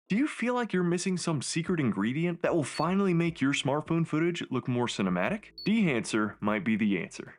Do you feel like you're missing some secret ingredient that will finally make your smartphone footage look more cinematic? Dehancer might be the answer.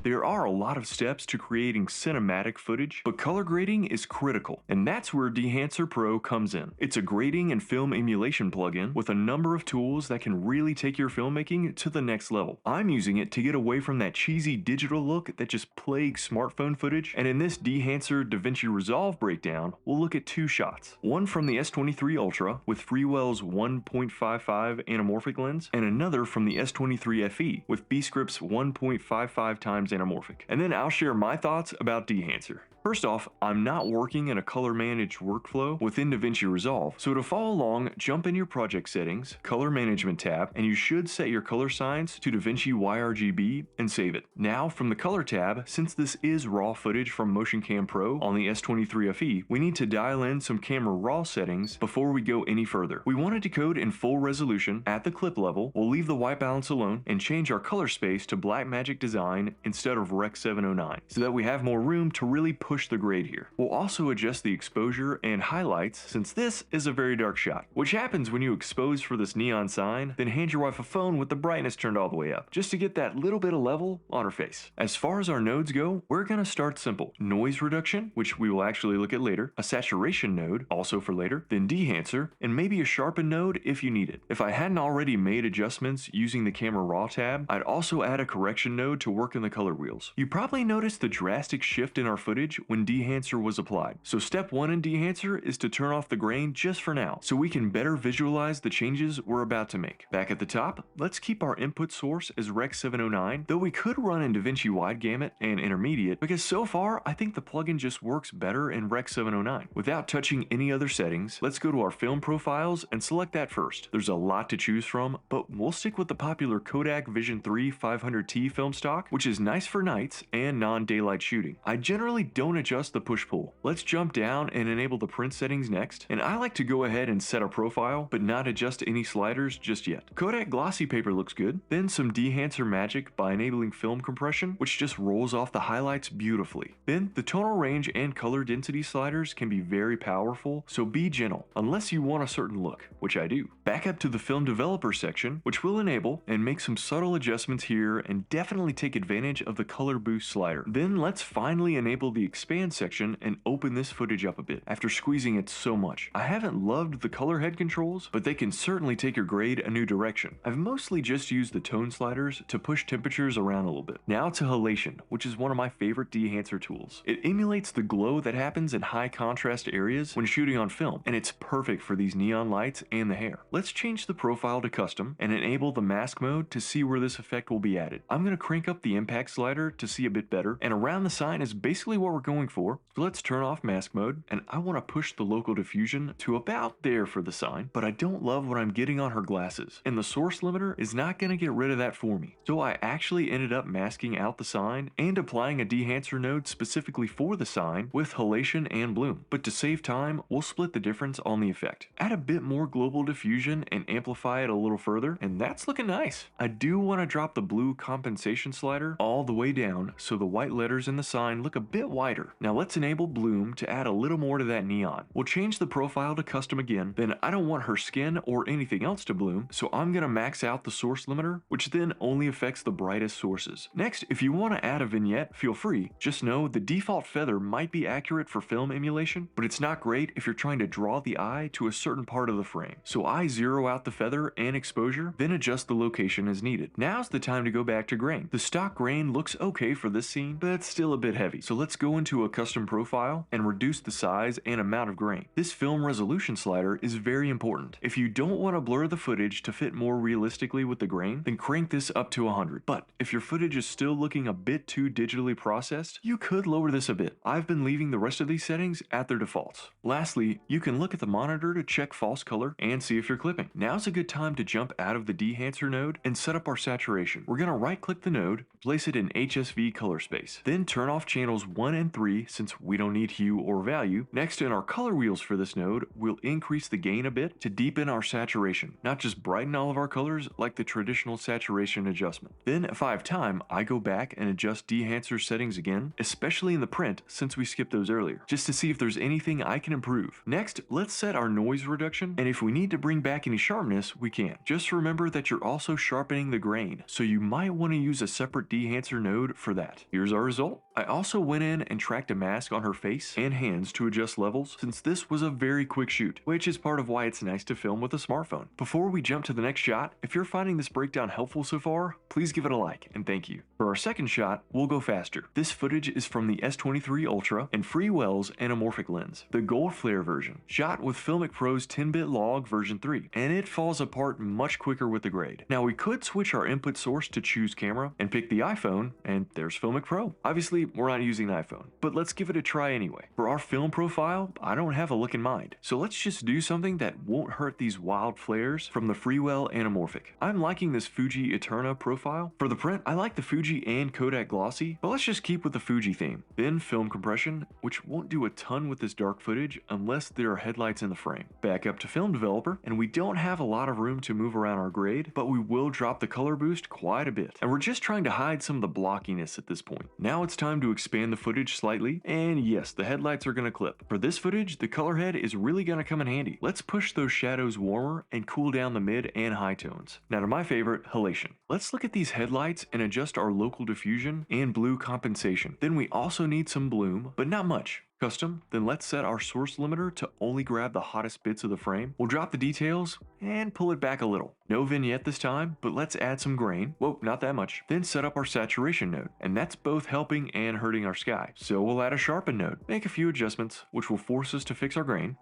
There are a lot of steps to creating cinematic footage, but color grading is critical, and that's where Dehancer Pro comes in. It's a grading and film emulation plugin with a number of tools that can really take your filmmaking to the next level. I'm using it to get away from that cheesy digital look that just plagues smartphone footage, and in this Dehancer DaVinci Resolve breakdown, we'll look at two shots. One from the S23 Ultra with Freewell's 1.55 anamorphic lens, and another from the S23 FE with Beastgrip's 1.55 times anamorphic. And then I'll share my thoughts about Dehancer. First off, I'm not working in a color managed workflow within DaVinci Resolve, so to follow along, jump in your project settings, color management tab, and you should set your color signs to DaVinci YRGB and save it. Now from the color tab, since this is raw footage from MotionCam Pro on the S23 FE, we need to dial in some camera raw settings before we go any further. We want to decode in full resolution at the clip level, we'll leave the white balance alone, and change our color space to Blackmagic Design instead of Rec 709, so that we have more room to really push the grade here. We'll also adjust the exposure and highlights since this is a very dark shot, which happens when you expose for this neon sign, then hand your wife a phone with the brightness turned all the way up, just to get that little bit of level on her face. As far as our nodes go, we're gonna start simple. Noise reduction, which we will actually look at later, a saturation node, also for later, then dehancer, and maybe a sharpen node if you need it. If I hadn't already made adjustments using the camera raw tab, I'd also add a correction node to work in the color wheels. You probably noticed the drastic shift in our footage when Dehancer was applied. So step 1 in Dehancer is to turn off the grain just for now, so we can better visualize the changes we're about to make. Back at the top, let's keep our input source as Rec 709, though we could run in DaVinci Wide Gamut and Intermediate, because so far I think the plugin just works better in Rec 709. Without touching any other settings, let's go to our film profiles and select that first. There's a lot to choose from, but we'll stick with the popular Kodak Vision 3 500T film stock, which is nice for nights and non-daylight shooting. I generally don't adjust the push-pull. Let's jump down and enable the print settings next, and I like to go ahead and set a profile, but not adjust any sliders just yet. Kodak glossy paper looks good, then some Dehancer magic by enabling film compression, which just rolls off the highlights beautifully. Then the tonal range and color density sliders can be very powerful, so be gentle, unless you want a certain look, which I do. Back up to the film developer section, which we'll enable, and make some subtle adjustments here and definitely take advantage of the color boost slider. Then let's finally enable the expand section and open this footage up a bit after squeezing it so much. I haven't loved the color head controls, but they can certainly take your grade a new direction. I've mostly just used the tone sliders to push temperatures around a little bit. Now to halation, which is one of my favorite Dehancer tools. It emulates the glow that happens in high contrast areas when shooting on film, and it's perfect for these neon lights and the hair. Let's change the profile to custom and enable the mask mode to see where this effect will be added. I'm going to crank up the impact slider to see a bit better, and around the sign is basically what we're going for. So let's turn off mask mode, and I want to push the local diffusion to about there for the sign, but I don't love what I'm getting on her glasses, and the source limiter is not going to get rid of that for me. So I actually ended up masking out the sign and applying a dehancer node specifically for the sign with halation and bloom, but to save time, we'll split the difference on the effect. Add a bit more global diffusion and amplify it a little further, and that's looking nice. I do want to drop the blue compensation slider all the way down so the white letters in the sign look a bit wider. Now let's enable bloom to add a little more to that neon. We'll change the profile to custom again, then I don't want her skin or anything else to bloom, so I'm going to max out the source limiter, which then only affects the brightest sources. Next, if you want to add a vignette, feel free. Just know the default feather might be accurate for film emulation, but it's not great if you're trying to draw the eye to a certain part of the frame. So I zero out the feather and exposure, then adjust the location as needed. Now's the time to go back to grain. The stock grain looks okay for this scene, but it's still a bit heavy. So let's go into a custom profile and reduce the size and amount of grain. This film resolution slider is very important. If you don't want to blur the footage to fit more realistically with the grain, then crank this up to 100. But if your footage is still looking a bit too digitally processed, you could lower this a bit. I've been leaving the rest of these settings at their defaults. Lastly, you can look at the monitor to check false color and see if you're clipping. Now's a good time to jump out of the dehancer node and set up our saturation. We're going to right click the node, place it in HSV color space, then turn off channels 1 and 3 since we don't need hue or value. Next, in our color wheels for this node, we'll increase the gain a bit to deepen our saturation, not just brighten all of our colors like the traditional saturation adjustment. Then if I have time, I go back and adjust Dehancer settings again, especially in the print since we skipped those earlier, just to see if there's anything I can improve. Next, let's set our noise reduction, and if we need to bring back any sharpness, we can. Just remember that you're also sharpening the grain, so you might want to use a separate Dehancer node for that. Here's our result. I also went in and tracked a mask on her face and hands to adjust levels, since this was a very quick shoot, which is part of why it's nice to film with a smartphone. Before we jump to the next shot, if you're finding this breakdown helpful so far, please give it a like, and thank you. For our second shot, we'll go faster. This footage is from the S23 Ultra and Freewell's anamorphic lens, the gold flare version, shot with Filmic Pro's 10-bit log version 3, and it falls apart much quicker with the grade. Now we could switch our input source to choose camera and pick the iPhone, and there's Filmic Pro. Obviously, we're not using an iPhone, but let's give it a try anyway. For our film profile, I don't have a look in mind, so let's just do something that won't hurt these wild flares from the Freewell anamorphic. I'm liking this Fuji Eterna profile. For the print, I like the Fuji and Kodak glossy, but let's just keep with the Fuji theme. Then film compression, which won't do a ton with this dark footage unless there are headlights in the frame. Back up to film developer, and we don't have a lot of room to move around our grade, but we will drop the color boost quite a bit. And we're just trying to hide some of the blockiness at this point. Now it's time to expand the footage slightly, and yes, the headlights are going to clip. For this footage, the color head is really going to come in handy. Let's push those shadows warmer and cool down the mid and high tones. Now to my favorite, halation. Let's look at these headlights and adjust our local diffusion and blue compensation. Then we also need some bloom, but not much. Custom, then let's set our source limiter to only grab the hottest bits of the frame. We'll drop the details and pull it back a little. No vignette this time, but let's add some grain. Whoa, not that much. Then set up our saturation node, and that's both helping and hurting our sky. So we'll add a sharpen node, make a few adjustments, which will force us to fix our grain.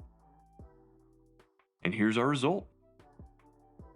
And here's our result.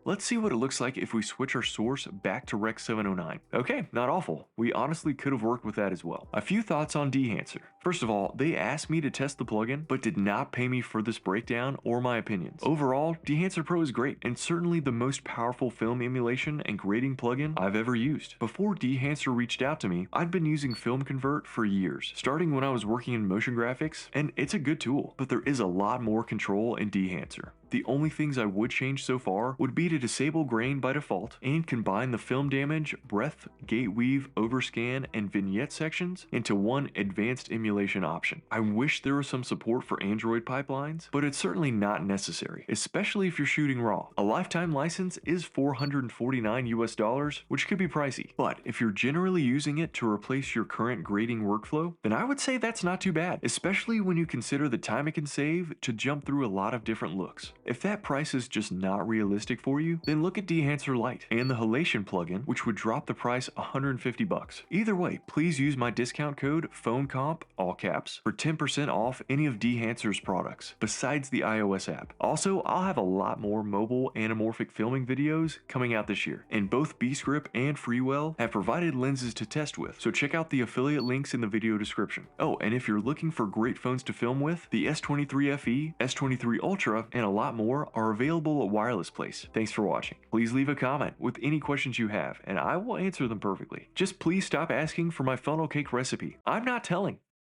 Let's see what it looks like if we switch our source back to Rec 709. Okay, not awful. We honestly could have worked with that as well. A few thoughts on Dehancer. First of all, they asked me to test the plugin, but did not pay me for this breakdown or my opinions. Overall, Dehancer Pro is great, and certainly the most powerful film emulation and grading plugin I've ever used. Before Dehancer reached out to me, I'd been using Film Convert for years, starting when I was working in motion graphics, and it's a good tool, but there is a lot more control in Dehancer. The only things I would change so far would be to disable grain by default and combine the film damage, breadth, gate weave, overscan, and vignette sections into one advanced emulation option. I wish there was some support for Android pipelines, but it's certainly not necessary, especially if you're shooting RAW. A lifetime license is $449 US, which could be pricey, but if you're generally using it to replace your current grading workflow, then I would say that's not too bad, especially when you consider the time it can save to jump through a lot of different looks. If that price is just not realistic for you, then look at Dehancer Lite and the halation plugin, which would drop the price $150. Either way, please use my discount code PhoneComp, all caps, for 10% off any of Dehancer's products, besides the iOS app. Also, I'll have a lot more mobile anamorphic filming videos coming out this year, and both Beastgrip and Freewell have provided lenses to test with, so check out the affiliate links in the video description. Oh, and if you're looking for great phones to film with, the S23 FE, S23 Ultra, and a lot more are available at Wireless Place. Thanks for watching. Please leave a comment with any questions you have, and I will answer them perfectly. Just please stop asking for my funnel cake recipe. I'm not telling.